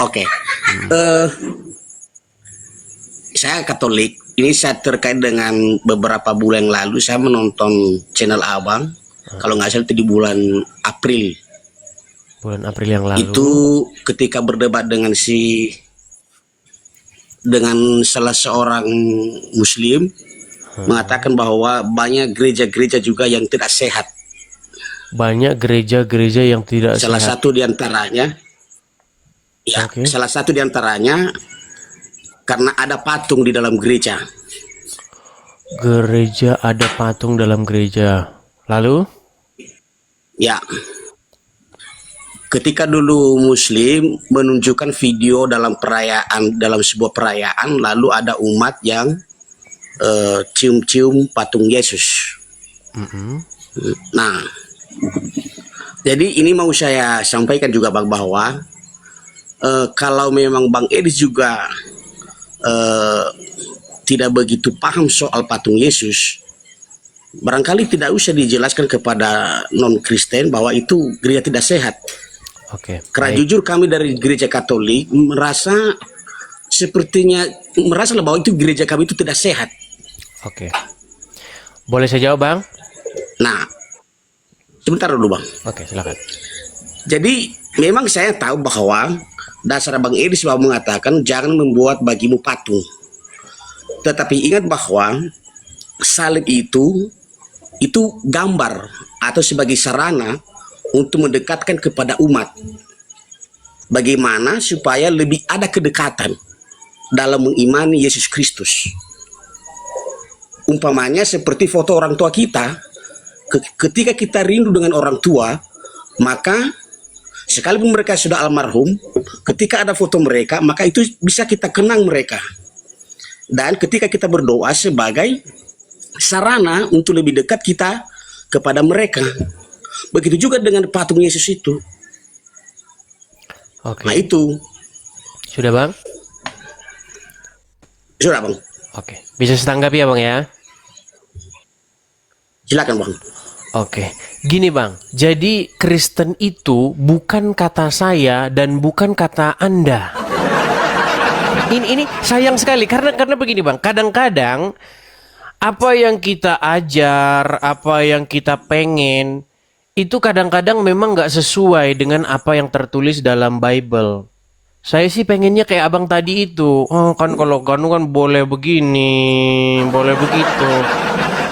Oke. Eh, saya Katolik. Ini saya terkait dengan beberapa bulan yang lalu saya menonton channel Abang. Kalau nggak salah itu di bulan April. Bulan April yang lalu. Itu ketika berdebat dengan salah seorang Muslim mengatakan bahwa banyak gereja-gereja juga yang tidak sehat. Banyak gereja-gereja yang tidak Salah sehat. satu diantaranya, ya, Oke. salah satu diantaranya karena ada patung di dalam gereja. Gereja ada patung dalam gereja. Lalu? Ya, ketika dulu Muslim menunjukkan video dalam sebuah perayaan, lalu ada umat yang cium-cium patung Yesus. Nah, jadi ini mau saya sampaikan juga Bang bahwa kalau memang Bang Edis juga tidak begitu paham soal patung Yesus, barangkali tidak usah dijelaskan kepada non-Kristen bahwa itu gereja tidak sehat. Oke. Karena Baik. jujur kami dari gereja Katolik merasa bahwa itu gereja kami itu tidak sehat. Oke. Boleh saya jawab, Bang? Nah, sebentar dulu Bang. Oke, silakan. Jadi memang saya tahu bahwa dasar Bang Edis bahwa mengatakan jangan membuat bagimu patung. Tetapi ingat bahwa salib itu gambar atau sebagai sarana untuk mendekatkan kepada umat. Bagaimana supaya lebih ada kedekatan dalam mengimani Yesus Kristus. Umpamanya seperti foto orang tua kita, ketika kita rindu dengan orang tua, maka sekalipun mereka sudah almarhum, ketika ada foto mereka, maka itu bisa kita kenang mereka. Dan ketika kita berdoa sebagai sarana untuk lebih dekat kita kepada mereka. Begitu juga dengan patung Yesus itu. Oke. Nah itu. Sudah, Bang? Sudah Bang. Oke. Bisa setanggapi ya, Bang ya? Silakan Bang. Oke. Gini, Bang. Jadi Kristen itu bukan kata saya dan bukan kata Anda. Ini sayang sekali karena begini, Bang. Kadang-kadang apa yang kita ajar, apa yang kita pengen itu kadang-kadang memang nggak sesuai dengan apa yang tertulis dalam Bible. Saya sih pengennya kayak abang tadi itu. Oh kan kalau Ganu kan boleh begini, boleh begitu.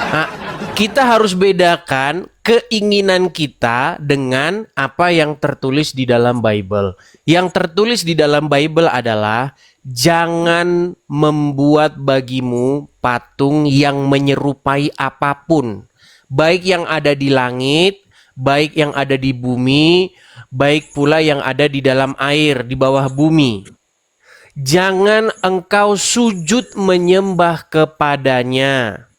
Nah, kita harus bedakan keinginan kita dengan apa yang tertulis di dalam Bible. Yang tertulis di dalam Bible adalah jangan membuat bagimu patung yang menyerupai apapun. Baik yang ada di langit, baik yang ada di bumi, baik pula yang ada di dalam air, di bawah bumi. Jangan engkau sujud menyembah kepadanya.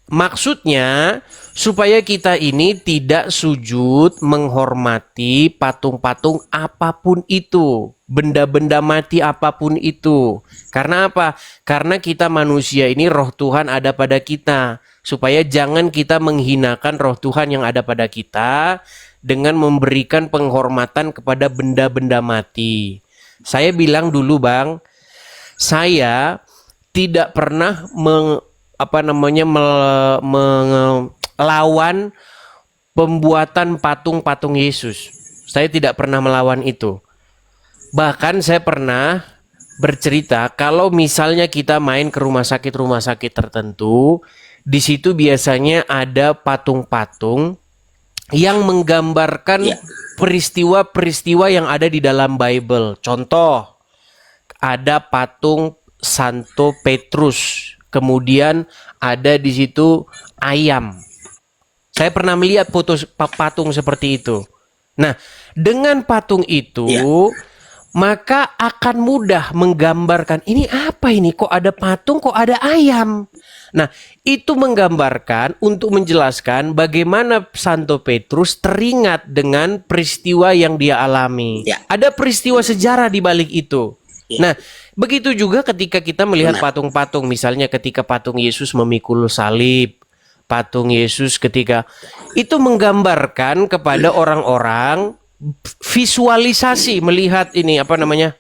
Maksudnya, supaya kita ini tidak sujud menghormati patung-patung apapun itu. Benda-benda mati apapun itu. Karena apa? Karena kita manusia ini roh Tuhan ada pada kita. Supaya jangan kita menghinakan roh Tuhan yang ada pada kita dengan memberikan penghormatan kepada benda-benda mati. Saya bilang dulu Bang, saya tidak pernah melawan pembuatan patung-patung Yesus. Saya tidak pernah melawan itu. Bahkan saya pernah bercerita kalau misalnya kita main ke rumah sakit tertentu, di situ biasanya ada patung-patung yang menggambarkan peristiwa-peristiwa yang ada di dalam Bible. Contoh, ada patung Santo Petrus. Kemudian ada di situ ayam. Saya pernah melihat foto patung seperti itu. Nah, dengan patung itu, maka akan mudah menggambarkan ini apa ini? Kok ada patung, kok ada ayam? Nah, itu menggambarkan untuk menjelaskan bagaimana Santo Petrus teringat dengan peristiwa yang dia alami. Ada peristiwa sejarah di balik itu. Nah, begitu juga ketika kita melihat patung-patung, misalnya ketika patung Yesus memikul salib, patung Yesus ketika itu menggambarkan kepada orang-orang visualisasi melihat ini apa namanya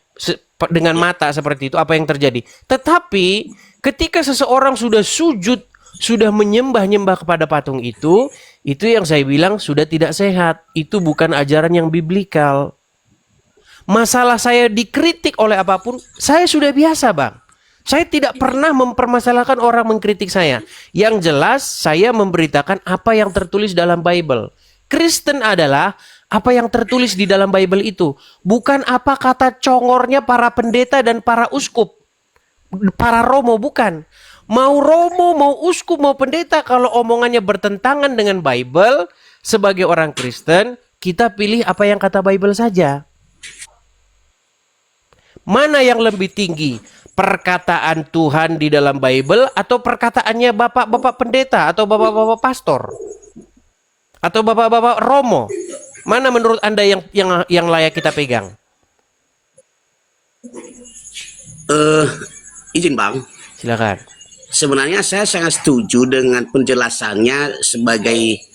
dengan mata seperti itu apa yang terjadi. Tetapi ketika seseorang sudah sujud, sudah menyembah-nyembah kepada patung itu yang saya bilang sudah tidak sehat. Itu bukan ajaran yang biblikal. Masalah saya dikritik oleh apapun, saya sudah biasa, Bang. Saya tidak pernah mempermasalahkan orang mengkritik saya. Yang jelas saya memberitakan apa yang tertulis dalam Bible. Kristen adalah apa yang tertulis di dalam Bible itu. Bukan apa kata congornya para pendeta dan para uskup. Para romo, bukan. Mau romo, mau uskup, mau pendeta, kalau omongannya bertentangan dengan Bible, sebagai orang Kristen, kita pilih apa yang kata Bible saja. Mana yang lebih tinggi? Perkataan Tuhan di dalam Bible atau perkataannya bapak-bapak pendeta atau bapak-bapak pastor? Atau bapak-bapak romo? Mana menurut Anda yang layak kita pegang? Izin Bang. Silakan. Sebenarnya saya sangat setuju dengan penjelasannya sebagai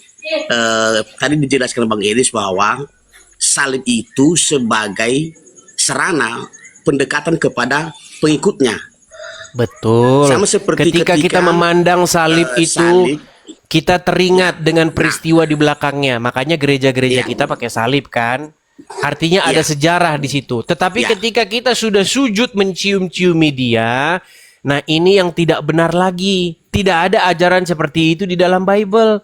tadi dijelaskan Bang Iris bahwa salib itu sebagai sarana pendekatan kepada pengikutnya. Betul. Sama seperti ketika kita memandang salib itu, kita teringat dengan peristiwa di belakangnya. Makanya gereja-gereja kita pakai salib kan. Artinya ada sejarah di situ. Tetapi ketika kita sudah sujud mencium-ciumi dia, nah ini yang tidak benar lagi. Tidak ada ajaran seperti itu di dalam Bible.